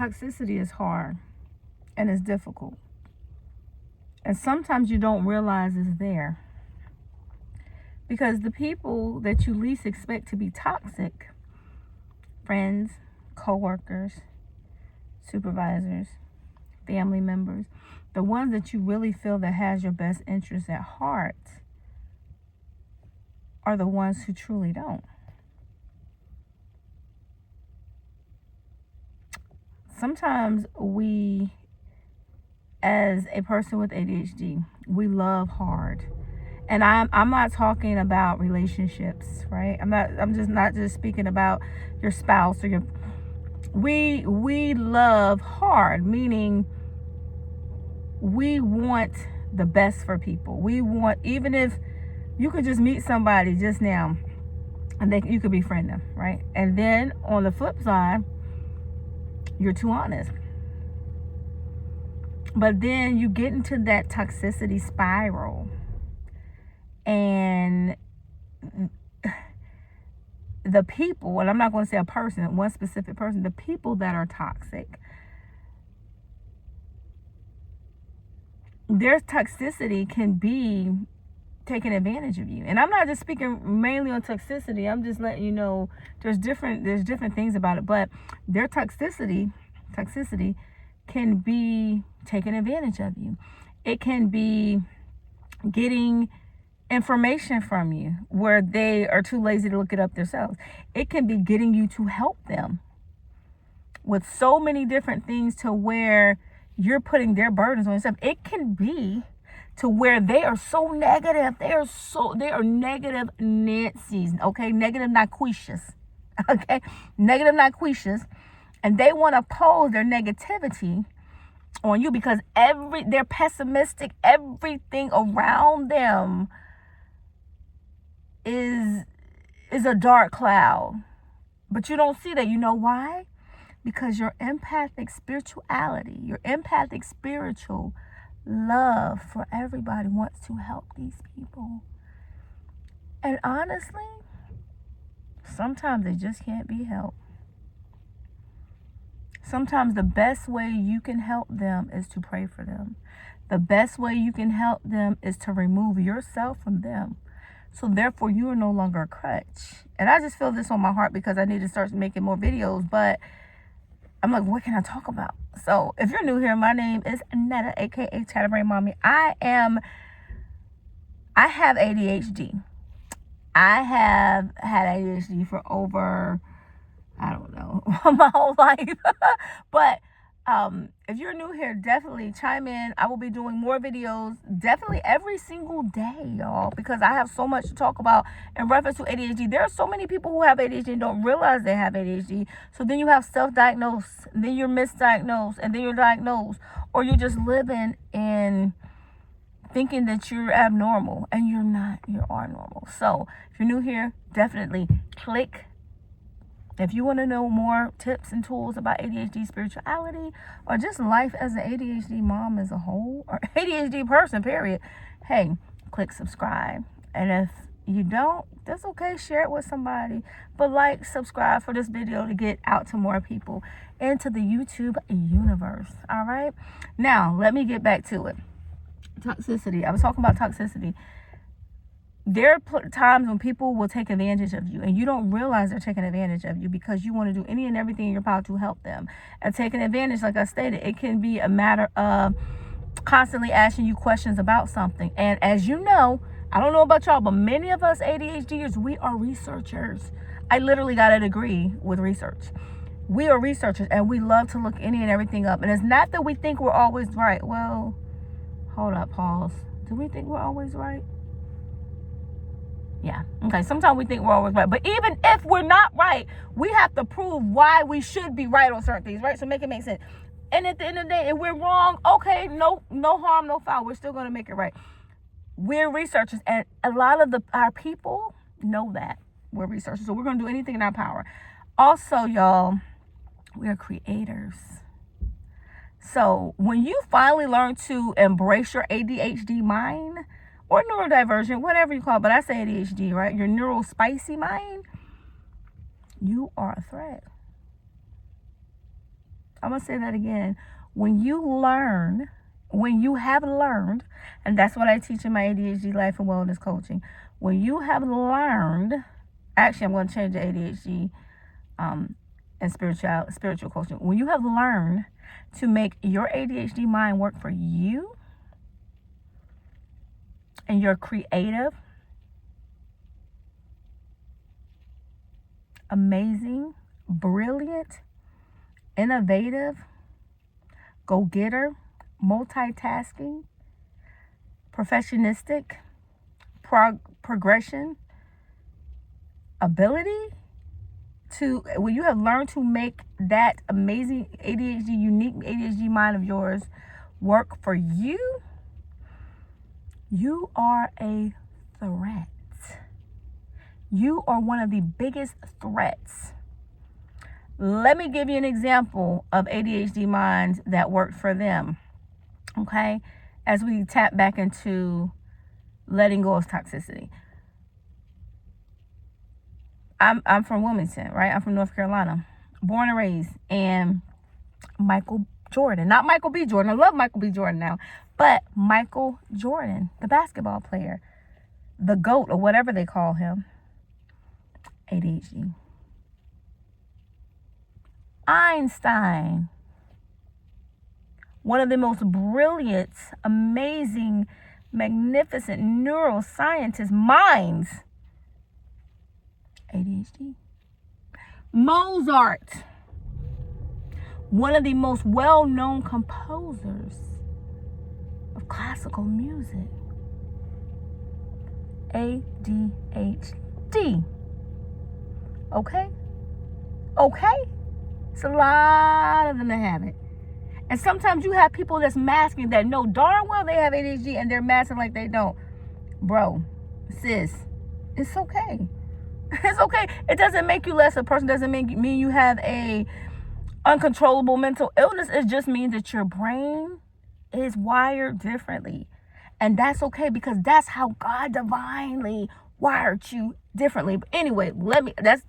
toxicity is hard and it's difficult. And sometimes you don't realize it's there. Because the people that you least expect to be toxic, friends, co-workers, supervisors, family members, the ones that you really feel that has your best interests at heart, are the ones who truly don't. Sometimes we, as a person with ADHD, we love hard. And I'm not talking about relationships, right? I'm just not just speaking about your spouse or your, we love hard, meaning we want the best for people. We want, even if you could just meet somebody just now and you could befriend them, right? And then on the flip side, you're too honest. But then you get into that toxicity spiral. And the people, and I'm not going to say a person, one specific person, the people that are toxic, their toxicity can be taking advantage of you. And I'm not just speaking mainly on toxicity. I'm just letting you know there's different things about it. But their toxicity can be taking advantage of you. It can be getting information from you where they are too lazy to look it up themselves. It can be getting you to help them with so many different things to where you're putting their burdens on yourself. It can be to where they are so negative. They are negative Nancy's, okay? Negative Naquishas, okay? Negative Naquishas. And they want to pose their negativity on you because they're pessimistic. Everything around them is a dark cloud. But you don't see that. You know why? Because your empathic spirituality, your empathic spiritual love for everybody wants to help these people. And honestly, sometimes they just can't be helped. Sometimes the best way you can help them is to pray for them. The best way you can help them is to remove yourself from them. So therefore, you are no longer a crutch. And I just feel this on my heart because I need to start making more videos. But I'm like, what can I talk about? So if you're new here, my name is Netta, a.k.a. Chatterbrain Mommy. I have ADHD. I have had ADHD for over, I don't know, my whole life. But if you're new here, definitely chime in. I will be doing more videos definitely every single day, y'all, because I have so much to talk about in reference to ADHD. There are so many people who have ADHD and don't realize they have ADHD. So then you have self-diagnosed, then you're misdiagnosed, and then you're diagnosed, or you're just living in thinking that you're abnormal, and you're not. You are normal. So if you're new here, definitely click. If you want to know more tips and tools about ADHD spirituality or just life as an ADHD mom as a whole or ADHD person, period, hey, click subscribe. And if you don't, that's okay. Share it with somebody. But like, subscribe for this video to get out to more people into the YouTube universe. All right. Now, let me get back to it. Toxicity. I was talking about toxicity. There are times when people will take advantage of you and you don't realize they're taking advantage of you because you want to do any and everything in your power to help them. And taking advantage, like I stated, it can be a matter of constantly asking you questions about something. And as you know, I don't know about y'all, but many of us ADHDers, we are researchers. I literally got a degree with research. We are researchers and we love to look any and everything up. And it's not that we think we're always right. Well, hold up, pause. Do we think we're always right? Yeah. Okay. Sometimes we think we're always right. But even if we're not right, we have to prove why we should be right on certain things, right? So make it make sense. And at the end of the day, if we're wrong, okay, no harm, no foul. We're still going to make it right. We're researchers. And a lot of our people know that we're researchers. So we're going to do anything in our power. Also, y'all, we are creators. So when you finally learn to embrace your ADHD mind, or neurodivergent, whatever you call it, but I say ADHD, right? Your neural spicy mind, you are a threat. I'm going to say that again. When you have learned, and that's what I teach in my ADHD life and wellness coaching. When you have learned, actually, I'm going to change the ADHD and spiritual coaching. When you have learned to make your ADHD mind work for you, and you're creative, amazing, brilliant, innovative, go-getter, multitasking, perfectionistic, progression, ability to, when you have learned to make that amazing ADHD, unique ADHD mind of yours work for you, you are a threat. You are one of the biggest threats. Let me give you an example of ADHD minds that worked for them. Okay? As we tap back into letting go of toxicity. I'm from Wilmington, right? I'm from North Carolina. Born and raised. And Michael Jordan. Not Michael B. Jordan. I love Michael B. Jordan now. But Michael Jordan, the basketball player. The GOAT, or whatever they call him. ADHD. Einstein, one of the most brilliant, amazing, magnificent neuroscientist minds, ADHD. Mozart, one of the most well-known composers of classical music, ADHD. Okay? It's a lot of them that have it. And sometimes you have people that's masking that know darn well they have ADHD and they're masking like they don't. Bro, sis, it's okay. It's okay. It doesn't make you less a person. Doesn't mean you have a uncontrollable mental illness. It just means that your brain is wired differently. And that's okay, because that's how God divinely wired you differently. But anyway, that's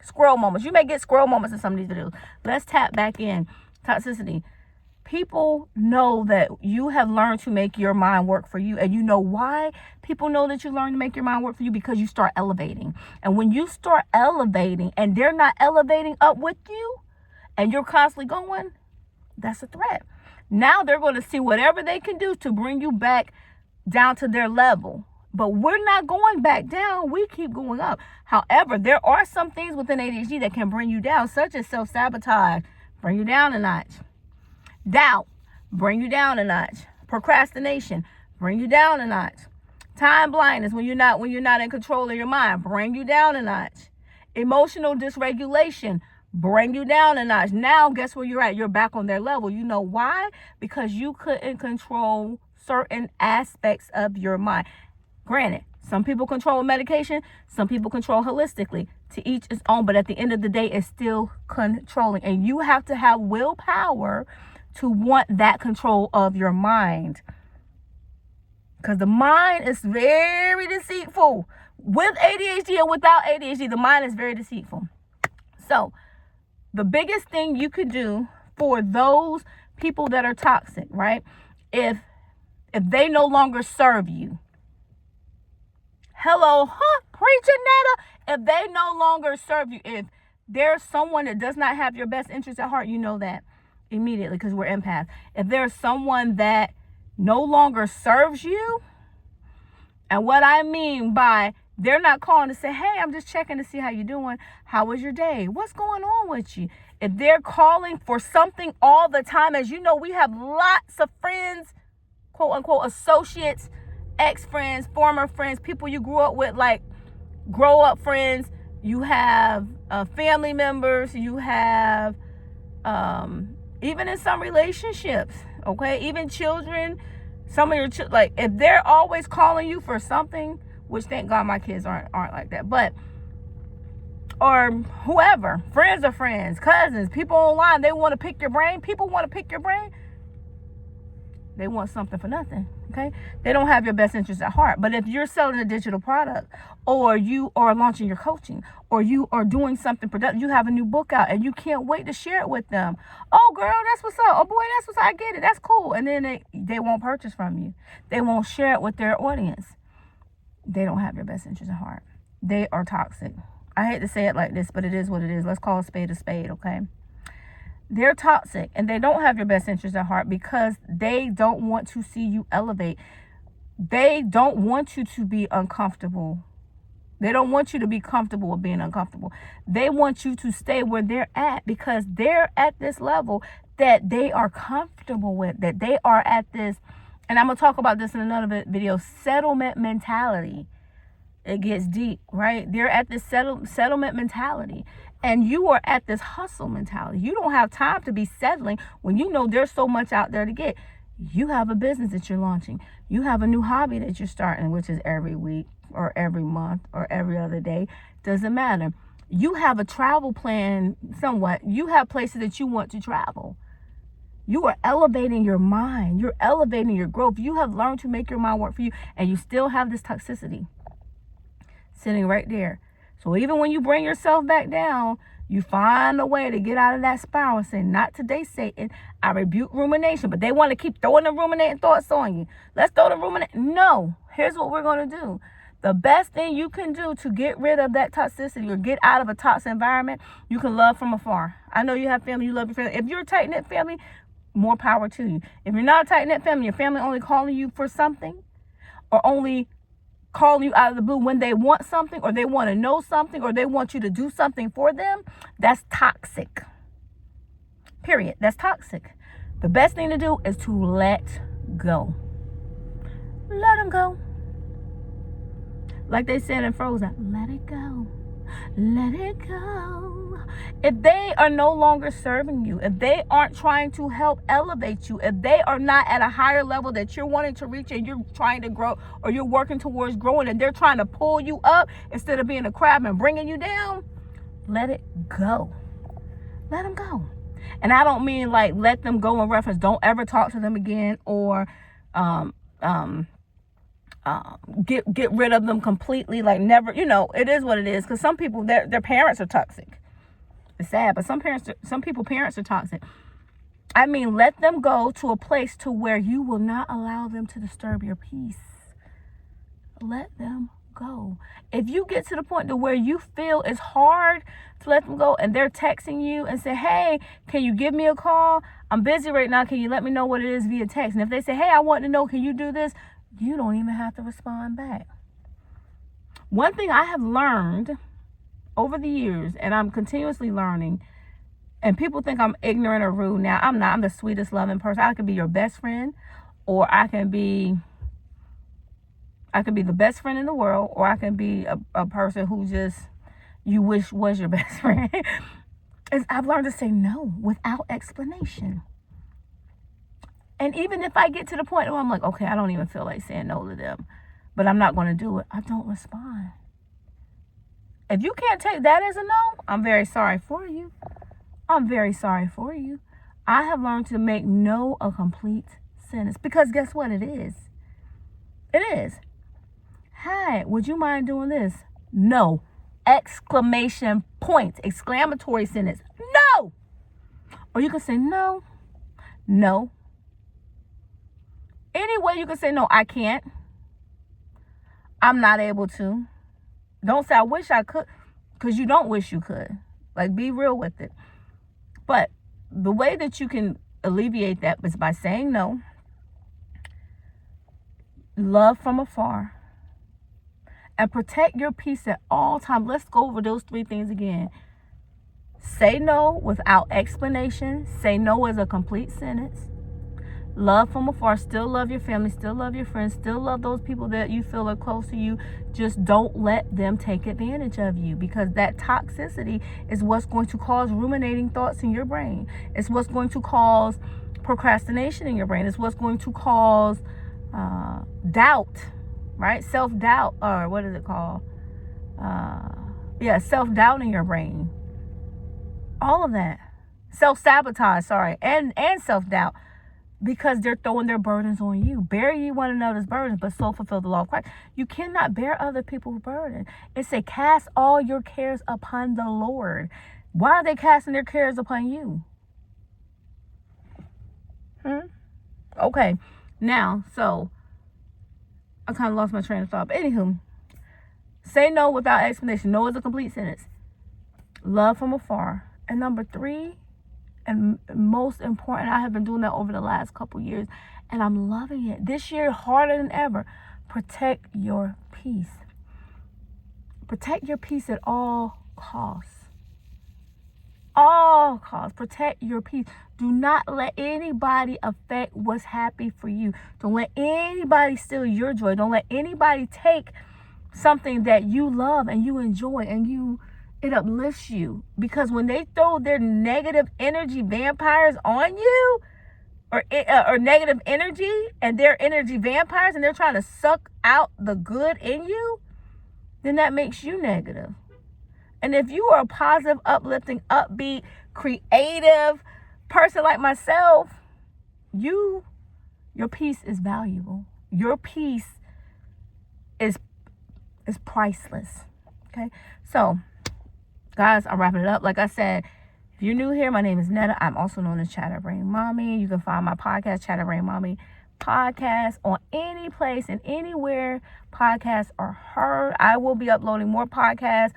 squirrel moments. You may get squirrel moments in some of these videos. Let's tap back in. Toxicity. People know that you have learned to make your mind work for you. And you know why people know that you learned to make your mind work for you? Because you start elevating. And when you start elevating and they're not elevating up with you and you're constantly going, that's a threat. Now they're going to see whatever they can do to bring you back down to their level. But we're not going back down. We keep going up. However, there are some things within ADHD that can bring you down, such as self-sabotage, bring you down a notch. Doubt, bring you down a notch. Procrastination, bring you down a notch. Time blindness, when you're not in control of your mind, bring you down a notch. Emotional dysregulation, bring you down a notch. Now, guess where you're at? You're back on their level. You know why? Because you couldn't control certain aspects of your mind. Granted, some people control medication, some people control holistically. To each its own, but at the end of the day, it's still controlling. And you have to have willpower to want that control of your mind. Because the mind is very deceitful. With ADHD and without ADHD, the mind is very deceitful. So, the biggest thing you could do for those people that are toxic, right? If they no longer serve you. Hello, preacher Netta. If they no longer serve you, if there's someone that does not have your best interest at heart, you know that immediately because we're empaths. If there's someone that no longer serves you, and what I mean by they're not calling to say, hey, I'm just checking to see how you're doing. How was your day? What's going on with you? If they're calling for something all the time, as you know, we have lots of friends, quote unquote, associates, ex-friends, former friends, people you grew up with, like grow up friends. You have family members. You have even in some relationships, okay, even children. Some of your like if they're always calling you for something, which thank God my kids aren't like that, but or whoever, friends of friends, cousins, people online, they want to pick your brain. People want to pick your brain. They want something for nothing, okay? They don't have your best interest at heart. But if you're selling a digital product, or you are launching your coaching, or you are doing something productive, you have a new book out and you can't wait to share it with them. Oh, girl, that's what's up. Oh, boy, that's what's up. I get it. That's cool. And then they won't purchase from you. They won't share it with their audience. They don't have your best interest at heart. They are toxic. I hate to say it like this, but it is what it is. Let's call a spade, okay? They're toxic, and they don't have your best interest at heart because they don't want to see you elevate. They don't want you to be uncomfortable. They don't want you to be comfortable with being uncomfortable. They want you to stay where they're at because they're at this level that they are comfortable with, that they are at this, and I'm going to talk about this in another video, settlement mentality. It gets deep, right? They're at this settlement mentality. And you are at this hustle mentality. You don't have time to be settling when you know there's so much out there to get. You have a business that you're launching. You have a new hobby that you're starting, which is every week or every month or every other day. Doesn't matter. You have a travel plan somewhat. You have places that you want to travel. You are elevating your mind. You're elevating your growth. You have learned to make your mind work for you, and you still have this toxicity sitting right there. So even when you bring yourself back down, you find a way to get out of that spiral and say, not today, Satan. I rebuke rumination. But they want to keep throwing the ruminating thoughts on you. Let's throw the ruminating. No, here's what we're going to do. The best thing you can do to get rid of that toxicity or get out of a toxic environment, you can love from afar. I know you have family, you love your family. If you're a tight-knit family, more power to you. If you're not a tight-knit family, your family only calling you for something or only calling you out of the blue when they want something or they want to know something or they want you to do something for them, that's toxic. Period. That's toxic. The best thing to do is to let go. Let them go. Like they said in Frozen, let it go. Let it go. If they are no longer serving you, if they aren't trying to help elevate you, if they are not at a higher level that you're wanting to reach and you're trying to grow or you're working towards growing and they're trying to pull you up instead of being a crab and bringing you down, let it go. Let them go. And I don't mean like let them go in reference, don't ever talk to them again or get rid of them completely, like never, it is what it is. Because some people, their parents are toxic. It's sad, but some people parents are toxic. I mean, let them go to a place to where you will not allow them to disturb your peace. Let them go. If you get to the point to where you feel it's hard to let them go and they're texting you and say, hey, can you give me a call? I'm busy right now. Can you let me know what it is via text? And if they say, hey, I want to know, can you do this? You don't even have to respond back. One thing I have learned over the years, and I'm continuously learning, and people think I'm ignorant or rude now. I'm not. I'm the sweetest, loving person. I can be your best friend, or I can be the best friend in the world, or I can be a person who just you wish was your best friend. I've learned to say no without explanation. And even if I get to the point where I'm like, okay, I don't even feel like saying no to them, but I'm not going to do it, I don't respond. If you can't take that as a no, I'm very sorry for you. I'm very sorry for you. I have learned to make no a complete sentence because guess what it is? It is. Hi, would you mind doing this? No. Exclamation point. Exclamatory sentence. No. Or you can say no. No. Any way you can say no, I can't. I'm not able to. Don't say I wish I could, because you don't wish you could. Like, be real with it. But the way that you can alleviate that is by saying no. Love from afar. And protect your peace at all times. Let's go over those 3 things again. Say no without explanation. Say no as a complete sentence. Love from afar. Still love your family. Still love your friends. Still love those people that you feel are close to you. Just don't let them take advantage of you, because that toxicity is what's going to cause ruminating thoughts in your brain. It's what's going to cause procrastination in your brain. It's what's going to cause doubt, right? Self-doubt, or what is it called? Self-doubt in your brain. All of that. Self-sabotage, and self-doubt. because they're throwing their burdens on you. Bear ye one another's burdens, but so fulfill the law of Christ. You cannot bear other people's burden. It say, cast all your cares upon the Lord. Why are they casting their cares upon you? Okay. Now, so I kind of lost my train of thought. But anywho, say no without explanation. No is a complete sentence. Love from afar. And number 3, and most important, I have been doing that over the last couple years, and I'm loving it. This year, harder than ever. Protect your peace. Protect your peace at all costs. All costs. Protect your peace. Do not let anybody affect what's happy for you. Don't let anybody steal your joy. Don't let anybody take something that you love and you enjoy and it uplifts you. Because when they throw their negative energy vampires on you, or negative energy, and they're energy vampires and they're trying to suck out the good in you, then that makes you negative. And if you are a positive, uplifting, upbeat, creative person like myself, your peace is valuable. Your peace is priceless. Okay? So, guys, I'm wrapping it up. Like I said, if you're new here, my name is Netta. I'm also known as Chatterbrain Mommy. You can find my podcast, Chatterbrain Mommy Podcast, on any place and anywhere podcasts are heard. I will be uploading more podcasts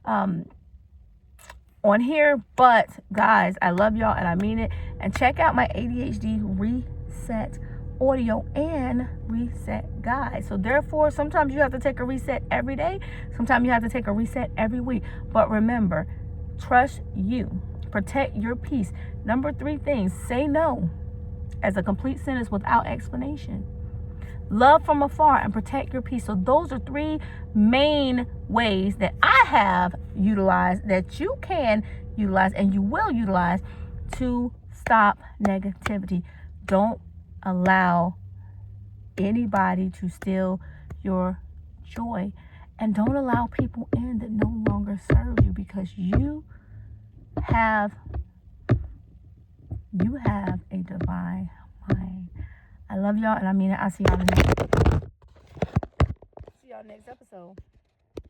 on here. But, guys, I love y'all and I mean it. And check out my ADHD Reset audio and reset guide. So therefore, sometimes you have to take a reset every day. Sometimes you have to take a reset every week. But remember, trust you. Protect your peace. Number 3 things, say no as a complete sentence without explanation. Love from afar and protect your peace. So those are 3 main ways that I have utilized, that you can utilize and you will utilize to stop negativity. Don't allow anybody to steal your joy, and don't allow people in that no longer serve you, because you have a divine mind. I love y'all and I mean it. I'll see y'all next episode.